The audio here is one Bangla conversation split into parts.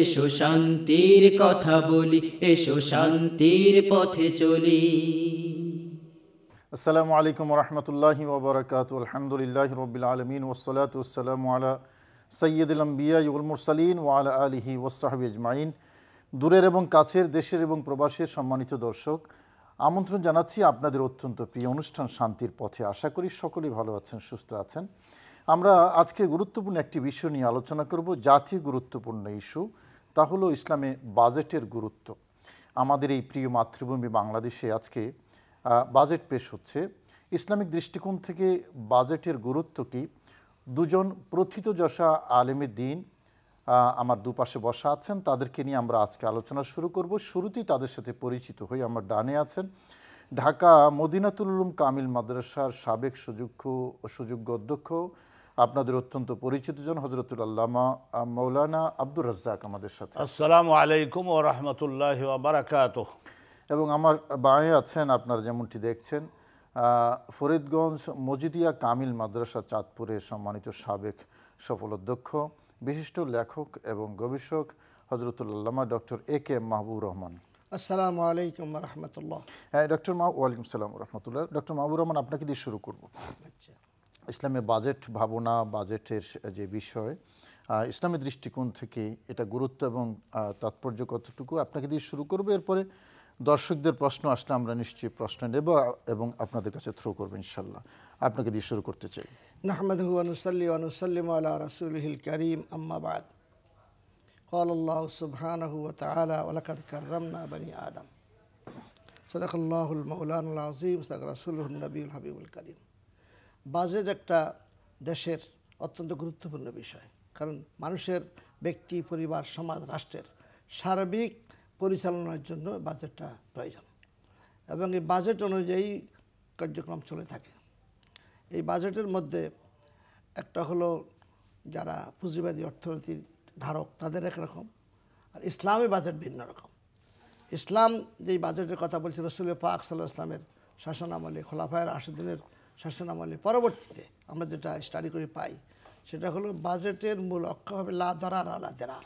এসো শান্তির কথা বলি, এসো শান্তির পথে চলি। আসসালামু আলাইকুম ওয়া রাহমাতুল্লাহি ওয়া বারাকাতুহু। আলহামদুলিল্লাহি রাব্বিল আলামিন ওয়াস সালাতু ওয়াস সালামু আলা সাইয়্যিদিল আমবিয়া ওয়াল মুরসালিন ওয়া আলা আলিহি ওয়াস সাহবিহি আজমাইন। দূরের এবং কাছের, দেশের এবং প্রবাসের সম্মানিত দর্শক, আমন্ত্রণ জানাচ্ছি আপনাদের অত্যন্ত প্রিয় অনুষ্ঠান শান্তির পথে। আশা করি সকলেই ভালো আছেন, সুস্থ আছেন। আমরা আজকে গুরুত্বপূর্ণ একটি বিষয় নিয়ে আলোচনা করব, জাতীয় গুরুত্বপূর্ণ ইস্যু, তা হলো ইসলামে বাজেটের গুরুত্ব। আমাদের এই প্রিয় মাতৃভূমি বাংলাদেশে আজকে বাজেট পেশ হচ্ছে। ইসলামিক দৃষ্টিকোণ থেকে বাজেটের গুরুত্ব কি, দুজন প্রথিতযশা আলেমে দ্বীন আমার দুপাশে বসা আছেন, তাদেরকে নিয়ে আমরা আজকে আলোচনা শুরু করব। শুরুতেই তাদের সাথে পরিচিত হই। আমার ডানে আছেন ঢাকা মদিনাতুল উলুম কামিল মাদ্রাসার সাবেক সুযোগ্য অধ্যক্ষ, আপনাদের অত্যন্ত পরিচিতজন হযরতুল আল্লামা মাওলানা আব্দুর রাজ্জাক আমাদের সাথে। আসসালামু আলাইকুম ওয়া রাহমাতুল্লাহি ওয়া বারাকাতুহু। এবং আমার বাঁয়ে আছেন, আপনারা যেমনটি দেখছেন, ফরিদগঞ্জ মজিদিয়া কামিল মাদ্রাসা চাঁদপুরের সম্মানিত সাবেক সফল অধ্যক্ষ, বিশিষ্ট লেখক এবং গবেষক হযরতুল আল্লামা ডক্টর A.K. মাহবুবুর রহমান। আসসালামু আলাইকুম ওয়া রাহমাতুল্লাহ। হ্যাঁ ডক্টর ওয়ালাইকুম সালাম ওয়া রাহমাতুল্লাহ। ডক্টর মাহবুবুর রহমান, আপনাকে দিয়ে শুরু করব। ইসলামে বাজেট ভাবনা, বাজেটের যে বিষয়, ইসলামের দৃষ্টিকোণ থেকে এটা গুরুত্ব এবং তাৎপর্য কতটুকু, আপনাকে দিয়ে শুরু করব। এরপরে দর্শকদের প্রশ্ন আসলে আমরা নিশ্চয়ই প্রশ্ন নেব এবং আপনাদের কাছে থ্রো করবো ইনশাল্লাহ। আপনাকে দিয়ে শুরু করতে চাই। নাহমাদুহু ওয়া নুসাল্লি ওয়া নুসাল্লিমু আলা রাসূলিহিল কারীম, আম্মা বা'দ। ক্বালাল্লাহু সুবহানাহু ওয়া তাআলা ওয়া লাকাদ কাররামনা বানি আদম। সাদাকাল্লাহুল মাওলানাল আযীম, সাদাকা রাসূলুহুন নবিয়ুল হাবিবুল কারীম। বাজেট একটা দেশের অত্যন্ত গুরুত্বপূর্ণ বিষয়, কারণ মানুষের ব্যক্তি, পরিবার, সমাজ, রাষ্ট্রের সার্বিক পরিচালনার জন্য বাজেটটা প্রয়োজন এবং এই বাজেট অনুযায়ী কার্যক্রম চলে থাকে। এই বাজেটের মধ্যে একটা হলো যারা পুঁজিবাদী অর্থনীতির ধারক তাদের একরকম, আর ইসলামী বাজেট ভিন্ন রকম। ইসলাম যেই বাজেটের কথা বলছে, রাসূল পাক সাল্লাল্লাহু আলাইহি ওয়াসাল্লামের শাসনামলে, খোলাফায়ে রাশিদিনের শাসনামলে পরবর্তীতে আমরা যেটা স্টাডি করে পাই, সেটা হলো বাজেটের মূল লক্ষ্য হবে লা দারার আলা দিরার।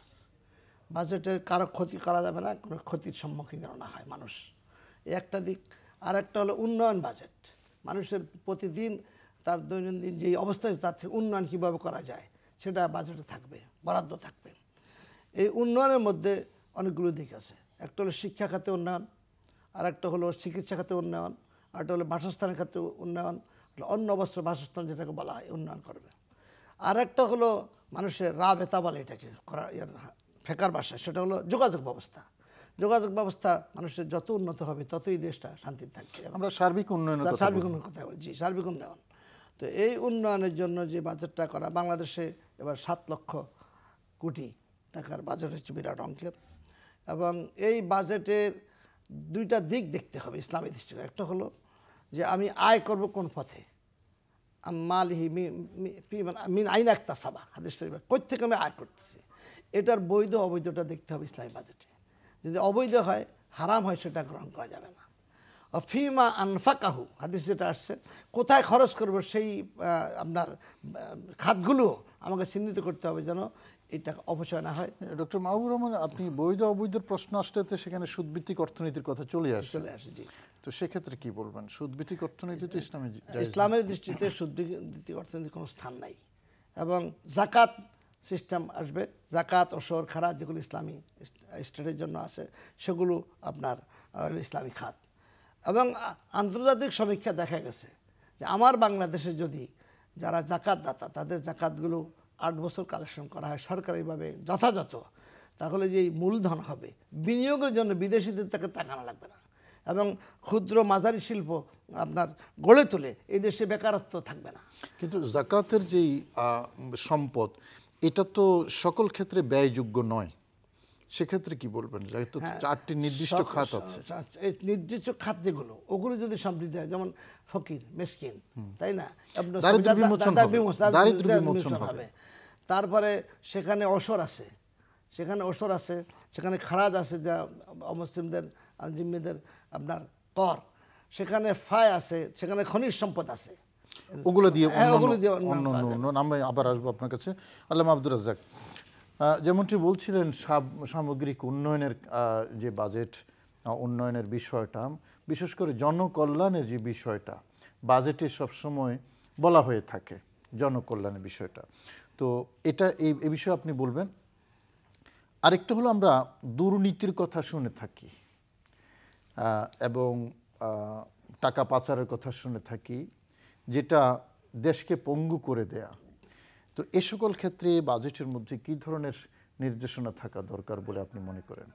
বাজেটের কারো ক্ষতি করা যাবে না, কোনো ক্ষতির সম্মুখীন যেন না হয় মানুষ, এই একটা দিক। আর একটা হলো উন্নয়ন বাজেট, মানুষের প্রতিদিন তার দৈনন্দিন যেই অবস্থায় তার থেকে উন্নয়ন কীভাবে করা যায় সেটা বাজেটে থাকবে, বরাদ্দ থাকবে। এই উন্নয়নের মধ্যে অনেকগুলো দিক আছে। একটা হলো শিক্ষা খাতে উন্নয়ন, আর একটা হলো চিকিৎসা খাতে উন্নয়ন, আর একটা হলো বাসস্থানের খাতে উন্নয়ন, অন্ন বস্ত্র বাসস্থান যেটাকে বলা হয় উন্নয়ন করবে। আর একটা হলো মানুষের রাবেতা বলে এটাকে করা, ফেকার ভাষায় সেটা হলো যোগাযোগ ব্যবস্থা। যোগাযোগ ব্যবস্থা মানুষের যত উন্নত হবে ততই দেশটা শান্তি থাকবে। আমরা সার্বিক উন্নয়ন কথা বলছি, সার্বিক উন্নয়ন। তো এই উন্নয়নের জন্য যে বাজেটটা করা, বাংলাদেশে এবার 7 লক্ষ কোটি টাকার বাজেট হচ্ছে, বিরাট অঙ্কের। এবং এই বাজেটের দুইটা দিক দেখতে হবে ইসলামী দৃষ্টিকোণ। একটা হলো যে আমি আয় করব কোন পথে, মালিহি মিন আইনা ইকতাসাবা, হাদিস শরীফে কই থেকে আমি আয় করতেছি, এটার বৈধ অবৈধটা দেখতে হবে ইসলামী বাজেটে। যদি অবৈধ হয়, হারাম হয়, সেটা গ্রহণ করা যাবে না। ফিমা আনফাকাহু, হাদিস যেটা আসছে, কোথায় খরচ করবো সেই আপনার খাতগুলো আমাকে চিহ্নিত করতে হবে যেন এটা অপচয় না হয়। ডক্টর মাহবুবুর রহমান, আপনি বৈধ অবৈধর প্রশ্ন আসলে সেখানে সুদভিত্তিক অর্থনীতির কথা চলে আসে। জি, তো সেক্ষেত্রে কি বলবেন? সুদভিত্তিক অর্থনীতি তো ইসলামের দৃষ্টিতে সুদভিত্তিক অর্থনীতির কোনো স্থান নাই। এবং জাকাত সিস্টেম আসবে, জাকাত, ওসর, খারাজ যেগুলো ইসলামী স্টেটের জন্য আছে সেগুলো আপনার ইসলামী খাত। এবং আন্তর্জাতিক সমীক্ষা দেখা গেছে যে আমার বাংলাদেশে যদি যারা জাকাত দাতা তাদের জাকাতগুলো 8 বছর কালেকশন করা হয় সরকারিভাবে যথাযথ, তাহলে যেই মূলধন হবে বিনিয়োগের জন্য বিদেশিদের তাকে তাকানো লাগবে না, এবং ক্ষুদ্র মাঝারি শিল্প আপনার গড়ে তোলে, এই দেশে বেকারত্ব থাকবে না। কিন্তু জাকাতের যেই সম্পদ, এটা তো সকল ক্ষেত্রে ব্যয়যোগ্য নয়। সেক্ষেত্রে কি বলবেন? যেহেতু 4টি নির্দিষ্ট খাত আছে, এই নির্দিষ্ট খাত যেগুলো, ওগুলো যদি সমৃদ্ধি হয়, যেমন ফকির, মিসকিন, তাই না, হবে। তারপরে সেখানে অসর আছে, সেখানে খারাজ আছে, যা অমুসলিমদের জিম্মিদের আপনার কর, সেখানে ফায় আছে, সেখানে খনিজ সম্পদ আছে, ওগুলো দিয়ে আমরা আবার আসবো আপনার কাছে। আল্লামা আব্দুর রাজ্জাক, যেমনটি বলছিলেন সামগ্রিক উন্নয়নের যে বাজেট উন্নয়নের বিষয়টা, বিশেষ করে জনকল্যাণের যে বিষয়টা বাজেটে সবসময় বলা হয়ে থাকে, জনকল্যাণের বিষয়টা, তো এটা এই বিষয়ে আপনি বলবেন। আরেকটা হলো আমরা দুর্নীতির কথা শুনে থাকি এবং টাকা পাচারের কথা শুনে থাকি, যেটা দেশকে পঙ্গু করে দেয়া। তো এ সকল ক্ষেত্রে বাজেটের মধ্যে কী ধরনের নির্দেশনা থাকা দরকার বলে আপনি মনে করেন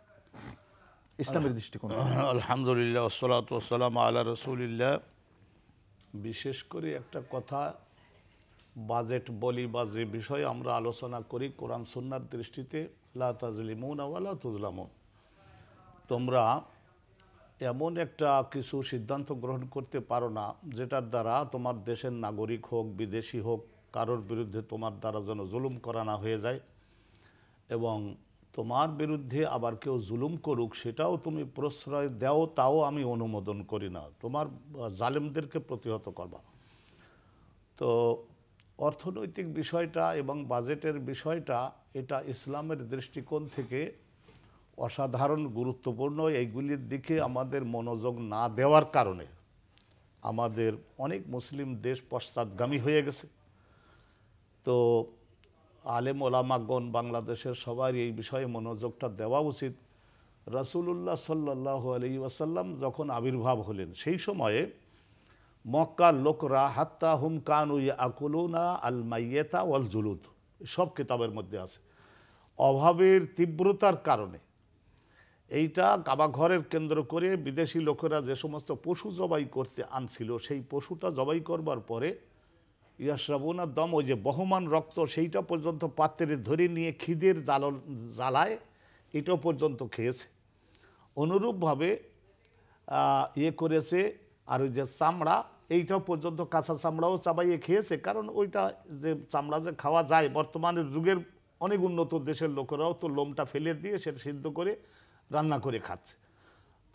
ইসলামের দৃষ্টিকোণ? আলহামদুলিল্লাহ ওয়াসসালাতু ওয়াসসালামু আলা রাসূলিল্লাহ। বিশেষ করে একটা কথা বাজেট বলি বা যে বিষয়ে আমরা আলোচনা করি কোরআন সুন্নাহর দৃষ্টিতে, লা তাজলিমুনা ওয়া লা তুজলামুন, তোমরা এমন একটা কিছু সিদ্ধান্ত গ্রহণ করতে পারো না যেটার দ্বারা তোমার দেশের নাগরিক হোক বিদেশি হোক কারোর বিরুদ্ধে তোমার দ্বারা যেন জুলুম করা না হয়ে যায়, এবং তোমার বিরুদ্ধে আবার কেউ জুলুম করুক সেটাও তুমি প্রশ্রয় দাও, তাও আমি অনুমোদন করি না, তোমার জালেমদেরকে প্রতিহত করবা। তো অর্থনৈতিক বিষয়টা এবং বাজেটের বিষয়টা এটা ইসলামের দৃষ্টিকোণ থেকে অসাধারণ গুরুত্বপূর্ণ। এইগুলির দিকে আমাদের মনোযোগ না দেওয়ার কারণে আমাদের অনেক মুসলিম দেশ পশ্চাৎগামী হয়ে গেছে। তো আলেম ওলামাগণ বাংলাদেশের সবার এই বিষয়ে মনোযোগটা দেওয়া উচিত। রাসূলুল্লাহ সাল্লাল্লাহু আলাইহি ওয়াসাল্লাম যখন আবির্ভাব হলেন সেই সময়ে মক্কার লোকরা হাত্তা হুম কানু ইয়াকুলুনা আল মাইয়াতা ওয়াল জুলুদ, সব কিতাবের মধ্যে আছে, অভাবের তীব্রতার কারণে এইটা কাবা ঘরের কেন্দ্র করে বিদেশি লোকেরা যে সমস্ত পশু জবাই করতে আনছিল সেই পশুটা জবাই করবার পরে ইয়াশরাবুনা দম, ওই যে বহমান রক্ত সেইটা পর্যন্ত পাত্রে ধরে নিয়ে খিদের জ্বালায় এটাও পর্যন্ত খেয়েছে। অনুরূপভাবে করেছে। আর ওই যে চামড়া এইটাও পর্যন্ত কাঁচা চামড়াও চাবাইয়ে খেয়েছে, কারণ ওইটা যে চামড়া যে খাওয়া যায়, বর্তমানের যুগের অনেক উন্নত দেশের লোকেরাও তো লোমটা ফেলে দিয়ে সেটা সিদ্ধ করে রান্না করে খাচ্ছে।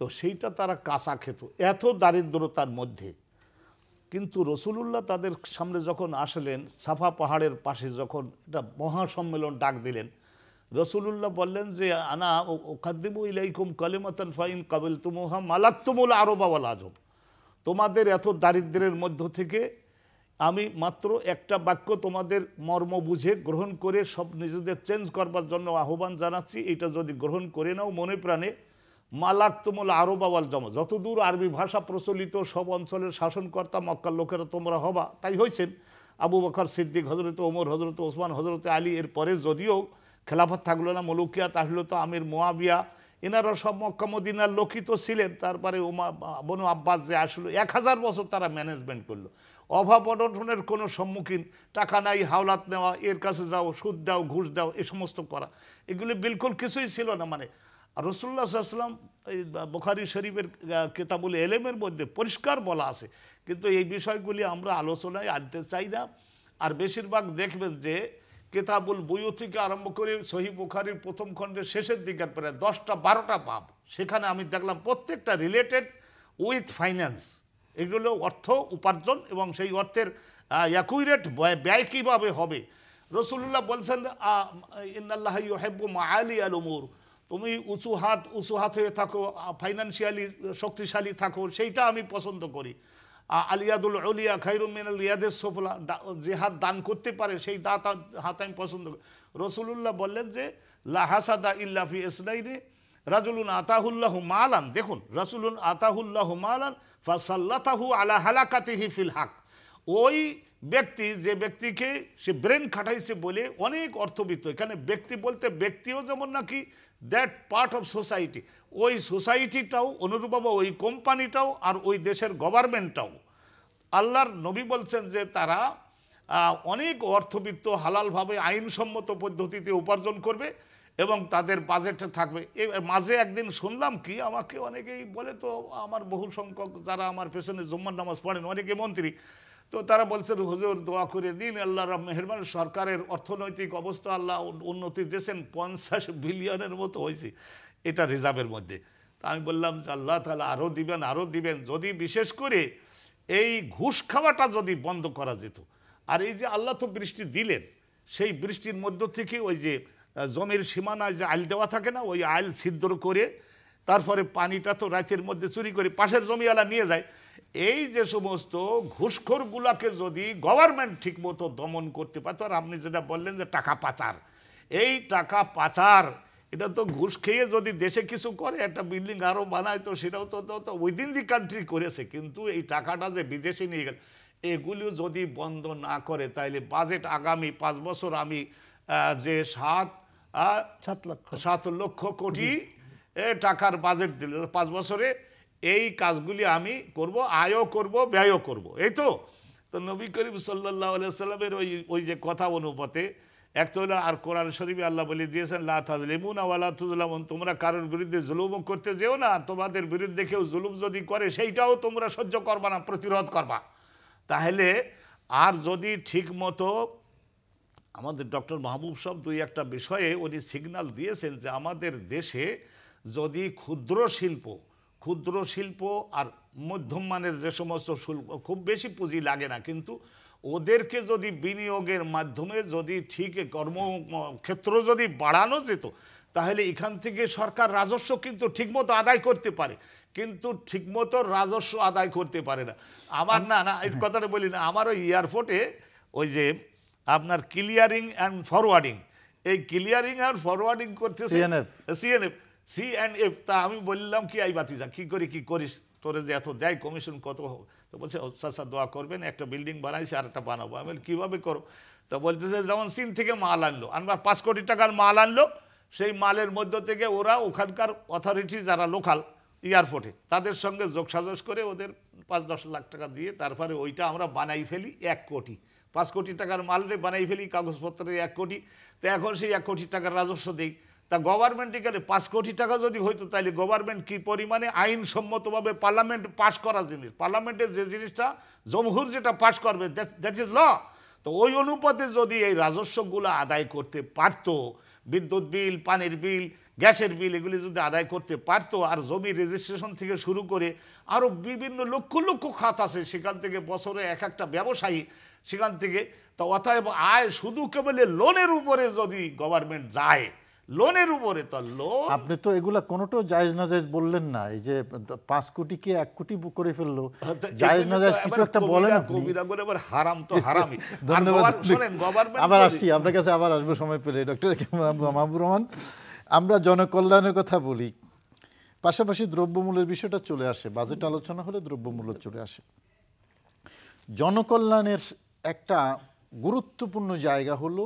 তো সেইটা তারা কাঁচা খেত এত দারিদ্রতার মধ্যে। কিন্তু রাসূলুল্লাহ তাদের সামনে যখন আসলেন, সাফা পাহাড়ের পাশে যখন এটা মহাসম্মেলন ডাক দিলেন, রাসূলুল্লাহ বললেন যে আনা উকাদ্দিমু ইলাইকুম কালিমাতান ফাইন কাবিলতুমুহা মালাকতুমুল আরবা ওয়াল আজম, তোমাদের এত দারিদ্র্যের মধ্য থেকে আমি মাত্র একটা বাক্য তোমাদের মর্ম বুঝে গ্রহণ করে সব নিজেদের চেঞ্জ করবার জন্য আহ্বান জানাচ্ছি, এটা যদি গ্রহণ করে নাও মনে প্রাণে, মালাকতুমুল আরবা ওয়াল আজম, যতদূর আরবি ভাষা প্রচলিত সব অঞ্চলের শাসনকর্তা মক্কার লোকেরা তোমরা হবা। তাই হয়েছেন আবু বকর সিদ্দিক, হজরত ওমর, হজরত ওসমান, হজরত আলী, এর পরে যদিও খেলাফত থাকলো না, মলুকিয়া তাহলে তো আমির মুয়াবিয়া, এনারা সব মক্কা মদিনার লোকই তো ছিলেন। তারপরে বনু আব্বাস যে আসলো, 1000 বছর তারা ম্যানেজমেন্ট করলো। অভাব অনটনের কোনো সম্মুখীন, টাকা নাই হাওলাত নেওয়া, এর কাছে যাও, সুদ দাও, ঘুষ দাও, এ সমস্ত করা, এগুলি বিলকুল কিছুই ছিল না। মানে রাসূলুল্লাহ সাল্লাল্লাহু আলাইহি ওয়াসাল্লাম এই বুখারী শরীফের কিতাবুল ইলমের মধ্যে পরিষ্কার বলা আছে, কিন্তু এই বিষয়গুলি আমরা আলোচনায় আনতে চাই না। আর বেশিরভাগ দেখবেন যে কিতাবুল বুয়ু থেকে আরম্ভ করে সহিহ বুখারীর প্রথম খণ্ডের শেষের দিকের প্রায় 10-12টা বাব, সেখানে আমি দেখলাম প্রত্যেকটা রিলেটেড উইথ ফাইন্যান্স, এগুলো অর্থ উপার্জন এবং সেই অর্থের অ্যাকুরেট ব্যয় কীভাবে হবে। রাসূলুল্লাহ বলছেন ইন্নাল্লাহা ইউহিব্বু মাআলি আল উমুর, তুমি উঁচু হাত হয়ে থাকো, ফাইন্যান্সিয়ালি শক্তিশালী থাকো, সেইটা আমি পছন্দ করি। আলিয়াদুল উলিয়া খায়রুম মিনাল ইয়াদিস সুফলা, যে হাত দান করতে পারে সেই হাত আমি পছন্দ করি। রাসূলুল্লাহ বললেন যে লা হাসাদা ইল্লা ফি ইসনাইনি রাজুলুন আতাহুল্লাহু মালান, দেখুন রাসূলুন আতাহুল্লাহু মালান ফাসাল্লাতাহু আলা হালাকাতিহি ফিল হক, ওই ব্যক্তি যে ব্যক্তিকে সে ব্রেন খাটাইছে বলে অনেক অর্থবিত্ত, এখানে ব্যক্তি বলতে ব্যক্তিও যেমন নাকি দ্যাট পার্ট অফ সোসাইটি, ওই সোসাইটিটাও অনুরূপভাবে ওই কোম্পানিটাও আর ওই দেশের গভর্নমেন্টটাও, আল্লাহর নবী বলছেন যে তারা অনেক অর্থবিত্ত হালালভাবে আইনসম্মত পদ্ধতিতে উপার্জন করবে এবং তাদের বাজেটে থাকবে। মাঝে একদিন শুনলাম কি, আমাকে অনেকেই বলে, তো আমার বহু সংখ্যক যারা আমার পেছনে জুম্মার নামাজ পড়েন অনেকে মন্ত্রী, তো তারা বলছেন হুজুর দোয়া করে দিন, আল্লাহর মেহেরবান সরকারের অর্থনৈতিক অবস্থা আল্লাহ উন্নতি দিয়েছেন, 50 বিলিয়নের মতো হয়েছে এটা রিজার্ভের মধ্যে। তা আমি বললাম যে আল্লাহ তাআলা আরও দিবেন, যদি বিশেষ করে এই ঘুষ খাওয়াটা যদি বন্ধ করা যেত। আর এই যে আল্লাহ তো বৃষ্টি দিলেন, সেই বৃষ্টির মধ্য থেকে ওই যে জমির সীমানায় যে আইল দেওয়া থাকে না, ওই আইল ছিদ্র করে তারপরে পানিটা তো রাতের মধ্যে চুরি করে পাশের জমিওয়ালা নিয়ে যায়। এই যে সমস্ত ঘুষখোরগুলাকে যদি গভর্নমেন্ট ঠিকমতো দমন করতে পারত, আর আপনি যেটা বললেন যে টাকা পাচার, এই টাকা পাচার এটা তো ঘুষ খেয়ে যদি দেশে কিছু করে, একটা বিল্ডিং আরও বানায়, তো সেটাও তো উইদিন দি কান্ট্রি করেছে, কিন্তু এই টাকাটা যে বিদেশে নিয়ে গেল, এগুলিও যদি বন্ধ না করে তাইলে বাজেট আগামী 5 বছর আমি যে 7 লক্ষ কোটি টাকার বাজেট দিল 5 বছরে, এই কাজগুলি আমি করব, আয়ও করব, ব্যয়ও করব। এই তো নবী করিম সাল্লাল্লাহু আলাইহি সাল্লামের ওই যে কথা অনুপাতে এক তো হলো, আর কোরআন শরীফে আল্লাহ বলে দিয়েছেন লা তাজলিমুনা ওয়ালা তুজলামুন, তোমরা কারোর বিরুদ্ধে জুলুম করতে যেও না, আর তোমাদের বিরুদ্ধে কেউ জুলুম যদি করে সেইটাও তোমরা সহ্য করবা না, প্রতিরোধ করবা। তাহলে আর যদি ঠিক মতো আমাদের ডক্টর মাহবুব সাহেব 2-1টা বিষয়ে উনি সিগন্যাল দিয়েছেন যে আমাদের দেশে যদি ক্ষুদ্র শিল্প আর মধ্যম মানের যে সমস্ত শিল্প, খুব বেশি পুঁজি লাগে না, কিন্তু ওদেরকে যদি বিনিয়োগের মাধ্যমে যদি ঠিক কর্মক্ষেত্র যদি বাড়ানো যেত, তাহলে এখান থেকে সরকার রাজস্ব কিন্তু ঠিকমতো আদায় করতে পারে, কিন্তু ঠিকমতো রাজস্ব আদায় করতে পারে না। আমার না এই কথাটা বলি না, আমার ওই এয়ারপোর্টে ওই যে আপনার ক্লিয়ারিং অ্যান্ড ফরওয়ার্ডিং, এই ক্লিয়ারিং আর ফরওয়ার্ডিং করতেছে সিএনএফ। তা আমি বললাম কি এই বাতিজা কি করিস, তোরে যে এত দেয় কমিশন কত, তো বলছে চাচা দোয়া করবেন, একটা বিল্ডিং বানাইছে আর একটা বানাবো। আমি বলি কীভাবে করো, তো বলতেছে যেমন চীন থেকে মাল আনলো, আনবার 5 কোটি টাকার মাল আনলো, সেই মালের মধ্য থেকে ওরা ওখানকার অথরিটি যারা লোকাল এয়ারপোর্টে তাদের সঙ্গে যোগসাজশ করে ওদের 5-10 লাখ টাকা দিয়ে তারপরে ওইটা আমরা বানাই ফেলি 1 কোটি, 5 কোটি টাকার মালরে বানাই ফেলি কাগজপত্রে 1 কোটি। তো এখন সেই 1 কোটি টাকার রাজস্ব দেই। তা গভর্নমেন্টে গেলে 5 কোটি টাকা যদি হইতো, তাহলে গভর্নমেন্ট কি পরিমাণে আইনসম্মতভাবে পার্লামেন্ট পাস করা জিনিস, পার্লামেন্টের যে জিনিসটা জমহুর যেটা পাস করবে, দ্যাট ইজ ল। তো ওই অনুপাতে যদি এই রাজস্বগুলো আদায় করতে পারতো, বিদ্যুৎ বিল, পানির বিল, গ্যাসের বিল, এগুলি যদি আদায় করতে পারতো, আর জমি রেজিস্ট্রেশন থেকে শুরু করে আরও বিভিন্ন লক্ষ লক্ষ খাত আছে, সেখান থেকে বছরে এক একটা ব্যবসায়ী সেখান থেকে, তো অতএব আয় শুধু কেবল লোনের উপরে যদি গভর্নমেন্ট যায়, লোনের উপরে, তো লোন আপনি তো এগুলা কোনোটাও জায়েজ না জায়েজ বললেন না। এই যে 5 কোটিকে 1 কোটি করে ফেললো, জায়েজ না জায়েজ কিছু একটা বলেন কবিরা করে, আবার হারাম তো হারামই। ধন্যবাদ। শুনেন, গভর্নমেন্ট আবার আসছি আপনার কাছে, আবার আসবো সময় পেলে। ডক্টর মাহবুব রহমান, আমরা জনকল্যাণের কথা বলি, পাশাপাশি দ্রব্যমূল্যের বিষয়টা চলে আসে, বাজেট আলোচনা হলে দ্রব্যমূল্য চলে আসে। জনকল্যাণের একটা গুরুত্বপূর্ণ জায়গা হলো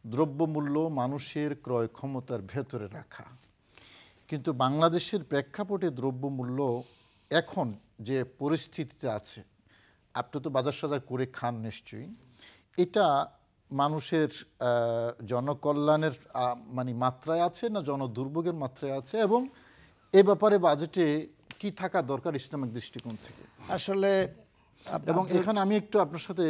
দ্রব্যমূল্য মানুষের ক্রয় ক্ষমতার ভেতরে রাখা। কিন্তু বাংলাদেশের প্রেক্ষাপটে দ্রব্যমূল্য এখন যে পরিস্থিতিতে আছে, আপনি তো বাজার সাজার করে খান নিশ্চয়ই, এটা মানুষের জনকল্যাণের মানে মাত্রায় আছে না জনদুর্ভোগের মাত্রায় আছে, এবং এ ব্যাপারে বাজেটে কি থাকা দরকার ইসলামিক দৃষ্টিকোণ থেকে আসলে। এবং এখানে আমি একটু আপনার সাথে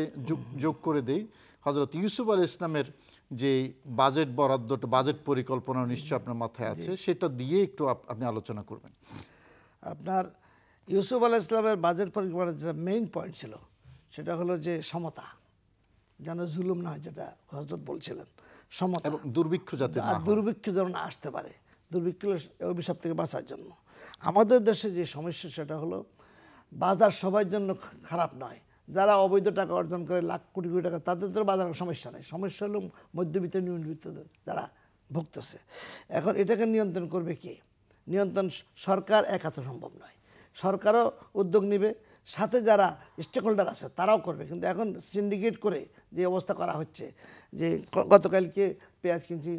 যোগ করে দেই, হযরত ইউসুফ আলাইহিস সালামের যে বাজেট বরাদ্দটা, বাজেট পরিকল্পনা নিশ্চয় আপনার মাথায় আছে, সেটা দিয়ে একটু আপনি আলোচনা করবেন। আপনার ইউসুফ আলাইহিস সালামের বাজেট পরিকল্পনার যেটা মেইন পয়েন্ট ছিল, সেটা হলো যে সমতা, যেন জুলুম না হয়, যেটা হযরত বলছিলেন, সমতা, এবং দুর্ভিক্ষ যাতে না হয়, দুর্ভিক্ষ যেন না আসতে পারে, দুর্ভিক্ষ অভিশাপ থেকে বাঁচার জন্য। আমাদের দেশে যে সমস্যা সেটা হলো বাজার সবার জন্য খারাপ নয়, যারা অবৈধ টাকা অর্জন করে লাখ কোটি কোটি টাকা, তাদের তো বাজারের সমস্যা নেই, সমস্যা হলো মধ্যবিত্ত নিম্নবিত্ত যারা ভুগতেছে। এখন এটাকে নিয়ন্ত্রণ করবে কে? নিয়ন্ত্রণ সরকার একা তো সম্ভব নয়, সরকারও উদ্যোগ নেবে, সাথে যারা স্টেক হোল্ডার আছে তারাও করবে। কিন্তু এখন সিন্ডিকেট করে যে অবস্থা করা হচ্ছে, যে গতকালকে পেঁয়াজ কিনছি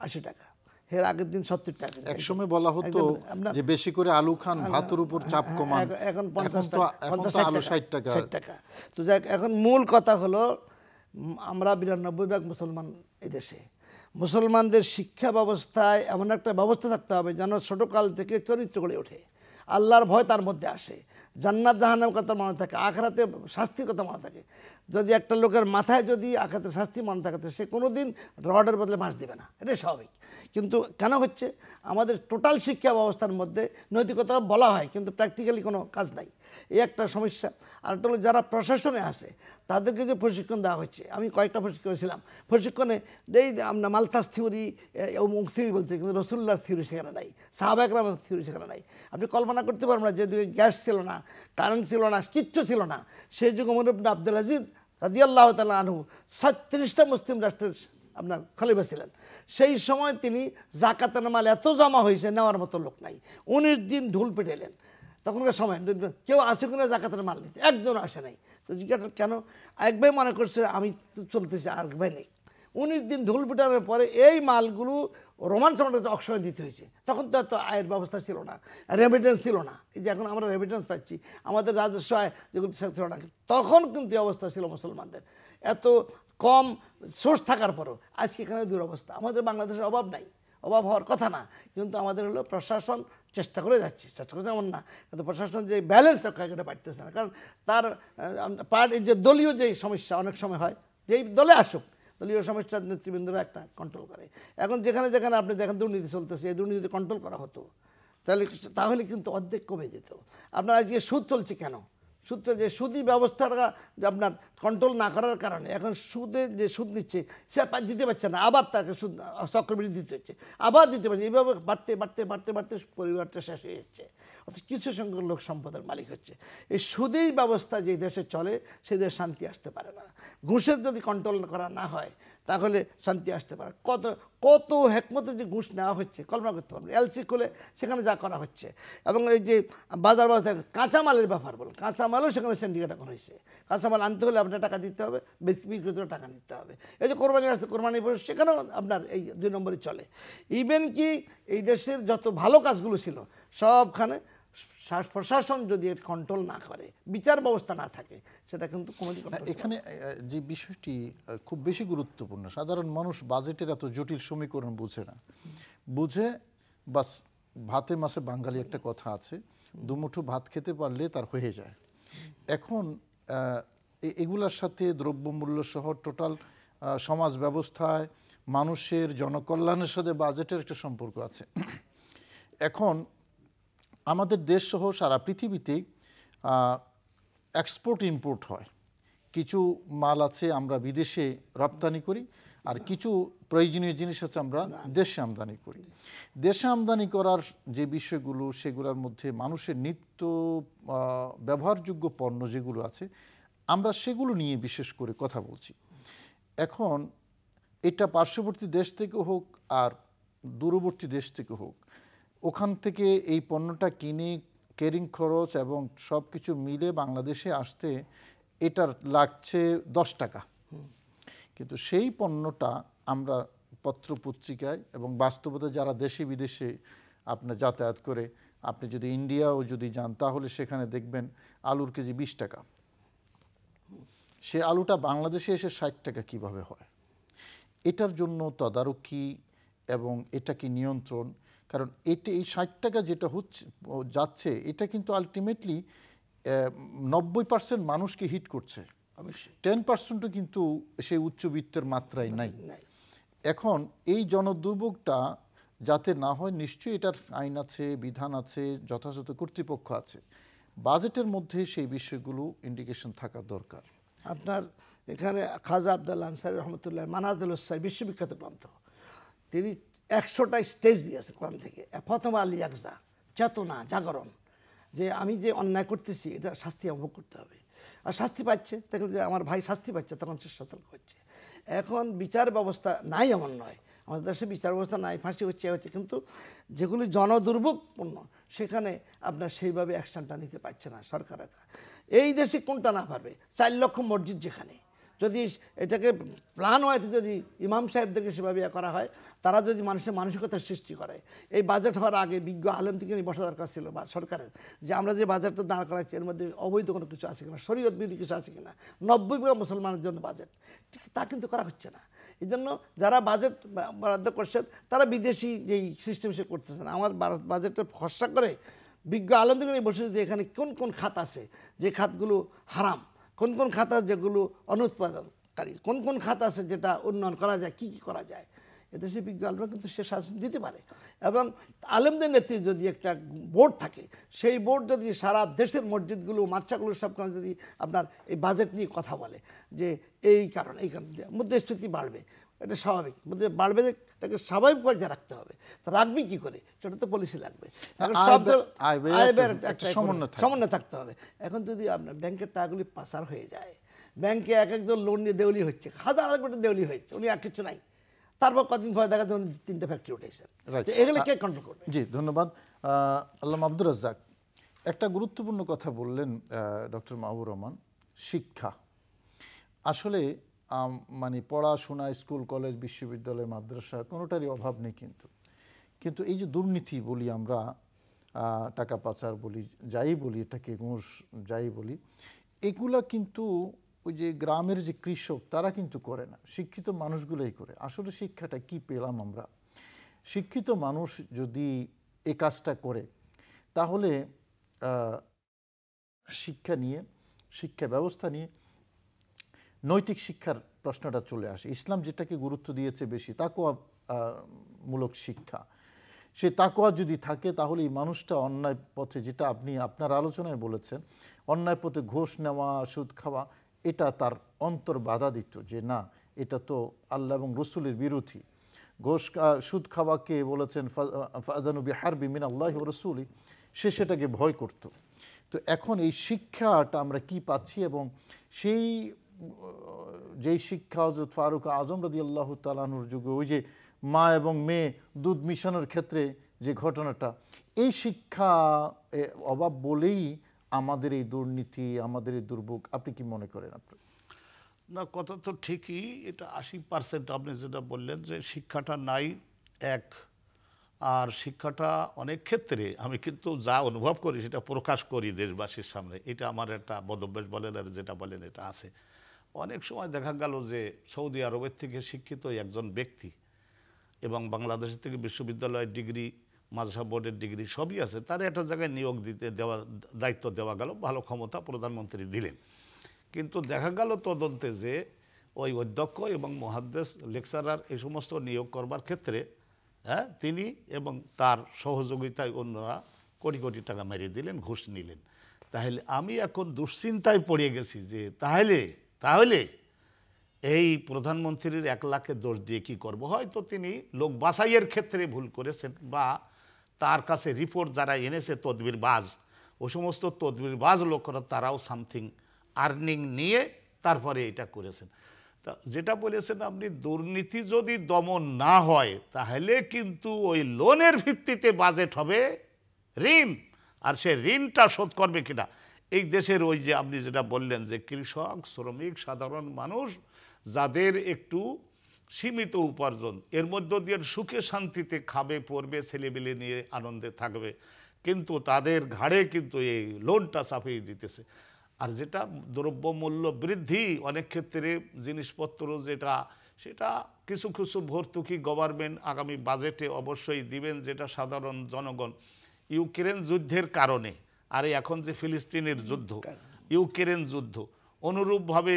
80 টাকা, এর আগের দিন 70 টাকা। একসময় বলা হতো যে বেশি করে আলু খান, ভাতের উপর চাপ কমান, এখন 50 টাকা, 60 টাকা। তো যাক, এখন মূল কথা হলো আমরা 92% মুসলমান এদেশে, মুসলমানদের শিক্ষা ব্যবস্থায় এমন একটা ব্যবস্থা থাকতে হবে যেন ছোটোকাল থেকে চরিত্র গড়ে ওঠে, আল্লাহর ভয় তার মধ্যে আসে, জান্নাত জাহান্নামের কথা মনে থাকে, আখিরাতে শাস্তির কথা মনে থাকে। যদি একটা লোকের মাথায় যদি আখিরাতে শাস্তি মনে থাকে, তো সে কোনো দিন রডের বদলে মাছ দেবে না, এটাই স্বাভাবিক। কিন্তু কেন হচ্ছে, আমাদের টোটাল শিক্ষা ব্যবস্থার মধ্যে নৈতিকতা বলা হয় কিন্তু প্র্যাকটিক্যালি কোনো কাজ নাই, এই একটা সমস্যা। আর একটা হলো যারা প্রশাসনে আছে তাদেরকে যে প্রশিক্ষণ দেওয়া হচ্ছে, আমি কয়েকটা প্রশিক্ষণ ছিলাম, প্রশিক্ষণে এই আমরা মালথাস থিওরি অমুক থিওরি বলতে, কিন্তু রসুল্লাহর থিওরি সেখানে নাই, সাহাবা একরামের থিওরি সেখানে নাই। আপনি কল্পনা করতে পারবেন না, যেদিকে গ্যাস ছিল না, কারেন্ট ছিল না, কিচ্ছু ছিল না, সেই যুগে ওমর ইবনে আব্দুল আজিজ রাদিয়াল্লাহু তাআলা আনহু 37টা মুসলিম রাষ্ট্রের আপনার খলিফা ছিলেন। সেই সময় তিনি জাকাতের মাল এত জমা হয়েছে, নেওয়ার মতো লোক নাই, 19 দিন ঢুল পেটাইলেন। তখনকার সময় কেউ আসে কিনা জাকাতের মাল নিতে, একজন আসে নাই। তো জিজ্ঞাসা কেন, এক ভাই মনে করছে আমি চলতেছি, আর ভাই নেই। 19 দিন ঢুল পিটানোর পরে এই মালগুলো রোমান সম্রাটকে অক্ষয় দিতে হয়েছে। তখন তো এত আয়ের ব্যবস্থা ছিল না, রেমিটেন্স ছিল না, এই যে এখন আমরা রেমিটেন্স পাচ্ছি, আমাদের রাজস্ব আয় যেগুলো ছিল না, তখন কিন্তু অবস্থা ছিল মুসলমানদের এত কম সোর্স থাকার পরও আজকে এখানে দুরবস্থা। আমাদের বাংলাদেশের অভাব নাই, অভাব হওয়ার কথা না, কিন্তু আমাদের হলো প্রশাসন চেষ্টা করে যাচ্ছে, চেষ্টা করে এমন না, কিন্তু প্রশাসন যে ব্যালেন্স রক্ষা এটা পারতেছে না। কারণ তার পার্টি যে দলীয় যে সমস্যা অনেক সময় হয়, যেই দলে আসুক দলীয় সমস্যার নেতৃবৃন্দরা একটা কন্ট্রোল করে। এখন যেখানে যেখানে আপনি দেখেন দুর্নীতি চলতেছে, এই দুর্নীতি কন্ট্রোল করা হতো তাহলে কিন্তু অর্ধেক কমে যেত। আপনার আজকে সুদ চলছে কেন, সুদ যে সুদি ব্যবস্থাটা যে আপনার কন্ট্রোল না করার কারণে এখন সুদে যে সুদ নিচ্ছে সে দিতে পারছে না, আবার তাকে সুদ চক্রবৃদ্ধি দিতে হচ্ছে, আবার দিতে পারছে, এইভাবে বাড়তে বাড়তে বাড়তে বাড়তে পরিবারটা শেষ হয়ে যাচ্ছে। অর্থাৎ কিছু সংখ্যক লোক সম্পদের মালিক হচ্ছে। এই সুদেই ব্যবস্থা যে দেশে চলে সেই দেশে শান্তি আসতে পারে না। ঘুষের যদি কন্ট্রোল করা না হয় তাহলে শান্তি আসতে পারে। কত কত হেকমতে যে ঘুষ নেওয়া হচ্ছে কল্পনা করতে পারবেন। এলসি খুলে সেখানে যা করা হচ্ছে, এবং এই যে বাজার ব্যবস্থা কাঁচামালের ব্যাপার বলুন, কাঁচামালও সেখানে সিন্ডিকেট এখন হয়েছে। কাঁচামাল আনতে হলে আপনার টাকা দিতে হবে, বিক্রি করে টাকা নিতে হবে। এই যে কোরবানি আসছে, কোরবানি সেখানেও আপনার এই 2 নম্বরই চলে। ইভেন কি এই দেশের যত ভালো কাজগুলো ছিল সবখানে প্রশাসন যদি কন্ট্রোল না করে, বিচার ব্যবস্থা না থাকে, সেটা কিন্তু এখানে যে বিষয়টি খুব বেশি গুরুত্বপূর্ণ, সাধারণ মানুষ বাজেটের এত জটিল সমীকরণ বুঝে না, বুঝে বাস ভাতে মাছে বাঙালি একটা কথা আছে, দুমুঠো ভাত খেতে পারলে তার হয়ে যায়। এখন এগুলার সাথে দ্রব্যমূল্য সহ টোটাল সমাজ ব্যবস্থায় মানুষের জনকল্যাণের সাথে বাজেটের একটা সম্পর্ক আছে। এখন আমাদের দেশ সহ সারা পৃথিবীতে এক্সপোর্ট ইম্পোর্ট হয়, কিছু মাল আছে আমরা বিদেশে রপ্তানি করি, আর কিছু প্রয়োজনীয় জিনিস আছে আমরা দেশে আমদানি করি। দেশে আমদানি করার যে বিষয়গুলো সেগুলোর মধ্যে মানুষের নিত্য ব্যবহারযোগ্য পণ্য যেগুলো আছে আমরা সেগুলো নিয়ে বিশেষ করে কথা বলছি। এখন এটা পার্শ্ববর্তী দেশ থেকে হোক আর দূরবর্তী দেশ থেকে হোক, ওখান থেকে এই পণ্যটা কিনে ক্যারিং খরচ এবং সব কিছু মিলে বাংলাদেশে আসতে এটার লাগছে 10 টাকা, কিন্তু সেই পণ্যটা আমরা পত্রপত্রিকায় এবং বাস্তবতা যারা দেশে বিদেশে আপনার যাতায়াত করে, আপনি যদি ইন্ডিয়াও যদি যান তাহলে সেখানে দেখবেন আলুর কেজি 20 টাকা, সে আলুটা বাংলাদেশে এসে 60 টাকা কিভাবে হয়? এটার জন্য তদারকি এবং এটা কি নিয়ন্ত্রণ, কারণ এটা এই 60 টাকা যেটা হচ্ছে যাচ্ছে এটা কিন্তু আলটিমেটলি 90% মানুষকে হিট করছে, অবশ্যই 10%ও কিন্তু সেই উচ্চবিত্তের মাত্রায় নাই। এখন এই জনদুর্ভোগটা যাতে না হয় নিশ্চয়ই এটার আইন আছে, বিধান আছে, যথাযথ কর্তৃপক্ষ আছে, বাজেটের মধ্যে সেই বিষয়গুলো ইন্ডিকেশন থাকা দরকার। আপনার এখানে খাজা আব্দুল্লাহ আনসারী রহমতুল্লাহ মানাজুল উসাই বিশ্ববিখ্যাত গ্রন্থ, তিনি 100টা স্টেজ দিয়েছে কোরআন থেকে। প্রথম আল ইয়াকজা, চেতনা, জাগরণ, যে আমি যে অন্যায় করতেছি এটা শাস্তি ভোগ করতে হবে, আর শাস্তি পাচ্ছে, দেখলে যে আমার ভাই শাস্তি পাচ্ছে তখন সে সতর্ক হচ্ছে। এখন বিচার ব্যবস্থা নাই এমন নয়, আমাদের দেশে বিচার ব্যবস্থা নাই, ফাঁসি হচ্ছে কিন্তু যেগুলি জনদুর্ভোগপূর্ণ সেখানে আপনার সেইভাবে অ্যাকশনটা নিতে পারছে না সরকার। এই দেশে কোনটা না পারবে? 4 লক্ষ মসজিদ যেখানে, যদি এটাকে প্ল্যান হয়তো যদি ইমাম সাহেবদেরকে সেভাবে করা হয়, তারা যদি মানুষের মানসিকতা সৃষ্টি করে, এই বাজেট হওয়ার আগে বিজ্ঞ আলেম থেকে বসা দরকার ছিল বা সরকারের, যে আমরা যে বাজেটটা দাঁড় করাচ্ছি এর মধ্যে অবৈধ কোনো কিছু আছে কিনা, শরীয়ত বিধি কিছু আছে কিনা, 90% মুসলমানের জন্য বাজেট, তা কিন্তু করা হচ্ছে না। এই জন্য যারা বাজেট বরাদ্দ করছেন তারা বিদেশি যেই সিস্টেম সে করতেছেন, আমার বাজেটটা খরচা করে বিজ্ঞ আলেমদের বসে যে এখানে কোন কোন খাত আছে যে খাতগুলো হারাম, কোন কোন খাত আছে যেগুলো অনুৎপাদনকারী, কোন কোন খাত আছে যেটা উন্নয়ন করা যায়, কি কি করা যায়, এদেশে বিজ্ঞ আলেমরা কিন্তু সে শাসন দিতে পারে। এবং আলেমদের নেতৃত্বে যদি একটা বোর্ড থাকে, সেই বোর্ড যদি সারা দেশের মসজিদগুলো মাদ্রাসাগুলো সব যদি আপনার এই বাজেট নিয়ে কথা বলে যে এই কারণে মুদ্রাস্ফীতি বাড়বে, এটা স্বাভাবিক, বাড়বে, এটাকে স্বাভাবিক পর্যায়ে রাখতে হবে। তা রাখবি কি করে, সেটা তো পলিসি লাগবে, একটা সমন্বয় থাকতে হবে। এখন যদি আপনার ব্যাংকের টাকাগুলি পাচার হয়ে যায়, ব্যাংকে এক একজন লোন নিয়ে দেউলি হচ্ছে, হাজার হাজার কোটি দেউলি হচ্ছে, উনি আর কিছু নাই, তারপর কদিন পরে দেখা যায় উনি 3টা ফ্যাক্টরি উঠেছেন, এগুলো কে কন্ট্রোল করবে? জি ধন্যবাদ। আল্লামা আব্দুর রাজ্জাক, একটা গুরুত্বপূর্ণ কথা বললেন ডক্টর মাহবুর রহমান, শিক্ষা। আসলে মানে পড়াশোনা, স্কুল কলেজ বিশ্ববিদ্যালয় মাদ্রাসা কোনোটারই অভাব নেই, কিন্তু এই যে দুর্নীতি বলি আমরা, টাকা পাচার বলি, যাই বলি, এটাকে ঘুষ যাই বলি, এগুলা কিন্তু ওই যে গ্রামের যে কৃষক তারা কিন্তু করে না, শিক্ষিত মানুষগুলোই করে। আসলে শিক্ষাটা কি পেলাম আমরা? শিক্ষিত মানুষ যদি এই কাজটা করে তাহলে শিক্ষা নিয়ে, শিক্ষা ব্যবস্থা নিয়ে নৈতিক শিক্ষার প্রশ্নটা চলে আসে। ইসলাম যেটাকে গুরুত্ব দিয়েছে বেশি, তাকওয়া মূলক শিক্ষা, সে তাকওয়া যদি থাকে তাহলে এই মানুষটা অন্যায় পথে, যেটা আপনি আপনার আলোচনায় বলেছেন, অন্যায় পথে ঘুষ নেওয়া, সুদ খাওয়া, এটা তার অন্তর বাধা দিত যে না, এটা তো আল্লাহ এবং রসুলের বিরোধী। ঘুষ সুদ খাওয়াকে বলেছেন ফাযানু বিহারবি মিনাল্লাহি ওয়া রাসূলি, সে সেটাকে ভয় করত। তো এখন এই শিক্ষাটা আমরা কি পাচ্ছি? এবং সেই যেই শিক্ষা হযরত ফারুক আজম রাদিয়াল্লাহু তাআলা আনহুর যুগে ওই যে মা এবং মেয়ে দুধ মিশানোর ক্ষেত্রে যে ঘটনাটা, এই শিক্ষা অভাব বলেই আমাদের এই দুর্নীতি, আমাদের এই দুর্ভোগ। আপনি কি মনে করেন? আপনার না, কথা তো ঠিকই, এটা 80% আপনি যেটা বললেন যে শিক্ষাটা নাই এক, আর শিক্ষাটা অনেক ক্ষেত্রে আমি কিন্তু যা অনুভব করি সেটা প্রকাশ করি দেশবাসীর সামনে, এটা আমার একটা বদভ্যাস বলেন আর যেটা বলেন এটা আছে। অনেক সময় দেখা গেল যে সৌদি আরবের থেকে শিক্ষিত একজন ব্যক্তি এবং বাংলাদেশের থেকে বিশ্ববিদ্যালয়ের ডিগ্রি, মাদ্রাসা বোর্ডের ডিগ্রি সবই আছে, তার একটা জায়গায় নিয়োগ দিতে দেওয়া, দায়িত্ব দেওয়া গেল, ভালো ক্ষমতা প্রধানমন্ত্রী দিলেন। কিন্তু দেখা গেল তদন্তে যে ওই অধ্যক্ষ এবং মুহাদ্দিস, লেকচারার এই সমস্ত নিয়োগ করবার ক্ষেত্রে তিনি এবং তার সহযোগিতায় অন্যরা কোটি কোটি টাকা মেরে দিলেন, ঘুষ নিলেন। তাহলে আমি এখন দুশ্চিন্তায় পড়ে গেছি যে তাহলে এই প্রধানমন্ত্রীর 1 লাখের দোষ দিয়ে কি করব? হয়তো তিনি লোক বাছাইয়ের ক্ষেত্রে ভুল করেছেন, বা তার কাছে রিপোর্ট যারা এনেছে তদবিরবাজ, ও সমস্ত তদবিরবাজ লোকরা তারাও সামথিং আর্নিং নিয়ে তারপরে এটা করেছেন। তা যেটা বলেছেন আপনি, দুর্নীতি যদি দমন না হয় তাহলে কিন্তু ওই লোনের ভিত্তিতে বাজেট হবে ঋণ, আর সে ঋণটা শোধ করবে কিনা এই দেশের ওই যে আপনি যেটা বললেন যে কৃষক, শ্রমিক, সাধারণ মানুষ যাদের একটু সীমিত উপার্জন, এর মধ্য দিয়ে সুখে শান্তিতে খাবে, পড়বে, ছেলেবেলে নিয়ে আনন্দে থাকবে, কিন্তু তাদের ঘাড়ে কিন্তু এই লোনটা চাপিয়ে দিতেছে। আর যেটা দ্রব্যমূল্য বৃদ্ধি, অনেক ক্ষেত্রে জিনিসপত্র যেটা, সেটা কিছু কিছু ভর্তুকি গভর্নমেন্ট আগামী বাজেটে অবশ্যই দিবেন, যেটা সাধারণ জনগণ ইউক্রেন যুদ্ধের কারণে, আর এখন যে ফিলিস্তিনের যুদ্ধ, ইউক্রেন যুদ্ধ, অনুরূপভাবে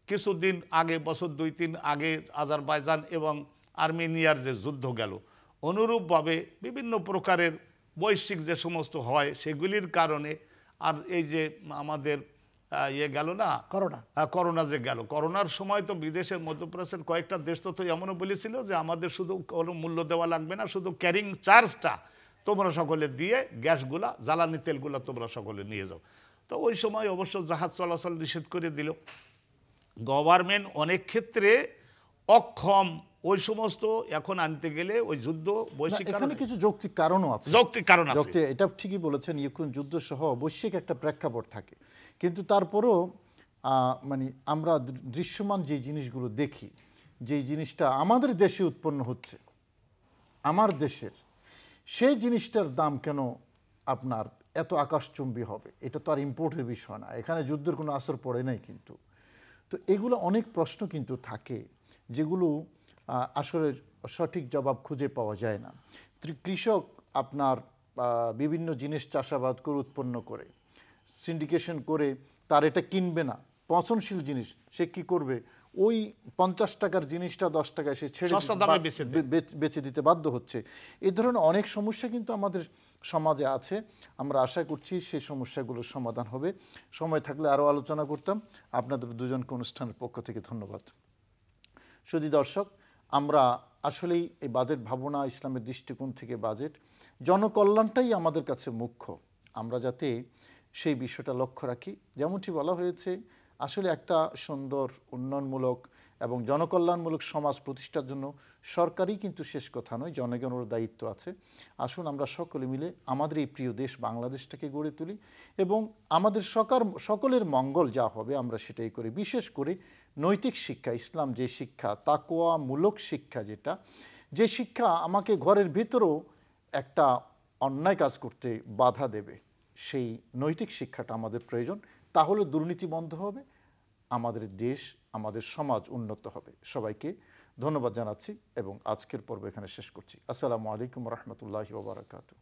কিছুদিন আগে, বছর 2-3 আগে আজারবাইজান এবং আর্মেনিয়ার যে যুদ্ধ গেল, অনুরূপভাবে বিভিন্ন প্রকারের বৈশ্বিক যে সমস্ত হয় সেগুলির কারণে, আর এই যে আমাদের গেল না করোনা যে গেল, করোনার সময় তো বিদেশের মধ্যপ্রাচ্যের কয়েকটা দেশ তো এমনও বলেছিল যে আমাদের শুধু কোনো মূল্য দেওয়া লাগবে না, শুধু ক্যারিং চার্জটা তোমরা সকলে দিয়ে গ্যাসগুলা, জ্বালানি তেলগুলা তোমরা সকলে নিয়ে যাও। তো ওই সময় অবশ্য জাহাজ চলাচল নিষেধ করে দিল। গভর্নমেন্ট অনেক ক্ষেত্রে অক্ষম ওই সমস্ত এখন আনতে গেলে ওই যুদ্ধ, বৈশ্বিক এখানে কিছু যৌক্তিক কারণও আছে, যৌক্তিক কারণ আছে, এটা ঠিকই বলেছেন। ইউক্রেন যুদ্ধ সহ বৈশ্বিক একটা প্রেক্ষাপট থাকে, কিন্তু তারপরও মানে আমরা দৃশ্যমান যে জিনিসগুলো দেখি, যে জিনিসটা আমাদের দেশে উৎপন্ন হচ্ছে, আমার দেশের, সেই জিনিসটার দাম কেন আপনার এত আকাশচুম্বী হবে? এটা তো আর ইম্পোর্টের বিষয় না, এখানে যুদ্ধের কোনো আসর পড়ে নাই। কিন্তু তো এগুলো অনেক প্রশ্ন কিন্তু থাকে যেগুলো আসলে সঠিক জবাব খুঁজে পাওয়া যায় না। কৃষক আপনার বিভিন্ন জিনিস চাষাবাদ করে উৎপন্ন করে সিন্ডিকেশন করে তার এটা কিনবে না, পচনশীল জিনিস, সে কি করবে, ওই 50 টাকার জিনিসটা 10 টাকায় সে ছেড়ে বেচে দিতে বাধ্য হচ্ছে। এই ধরনের অনেক সমস্যা কিন্তু আমাদের সমাজে আছে। আমরা আশা করছি সেই সমস্যাগুলোর সমাধান হবে। সময় থাকলে আরও আলোচনা করতাম। আপনাদের দুজনকে অনুষ্ঠানের পক্ষ থেকে ধন্যবাদ। শুধু দর্শক, আমরা আসলেই এই বাজেট ভাবনা, ইসলামের দৃষ্টিকোণ থেকে বাজেট, জনকল্যাণটাই আমাদের কাছে মুখ্য। আমরা যাতে সেই বিষয়টা লক্ষ্য রাখি। যেমনটি বলা হয়েছে, আসলে একটা সুন্দর উন্নয়নমূলক এবং জনকল্যাণমূলক সমাজ প্রতিষ্ঠার জন্য সরকারই কিন্তু শেষ কথা নয়, জনগণের দায়িত্ব আছে। আসুন আমরা সকলে মিলে আমাদের এই প্রিয় দেশ বাংলাদেশটাকে গড়ে তুলি এবং আমাদের সকলের মঙ্গল যা হবে আমরা সেটাই করি। বিশেষ করে নৈতিক শিক্ষা, ইসলাম যে শিক্ষা, তাকওয়ামূলক শিক্ষা, যে শিক্ষা আমাকে ঘরের ভিতরেও একটা অন্যায় কাজ করতে বাধা দেবে, সেই নৈতিক শিক্ষাটা আমাদের প্রয়োজন। তাহলে দুর্নীতি বন্ধ হবে, আমাদের দেশ, আমাদের সমাজ উন্নত হবে। সবাইকে ধন্যবাদ জানাচ্ছি এবং আজকের পর্ব এখানে শেষ করছি। আসসালামু আলাইকুম রহমতুল্লাহি ওয়া বারাকাতুহু।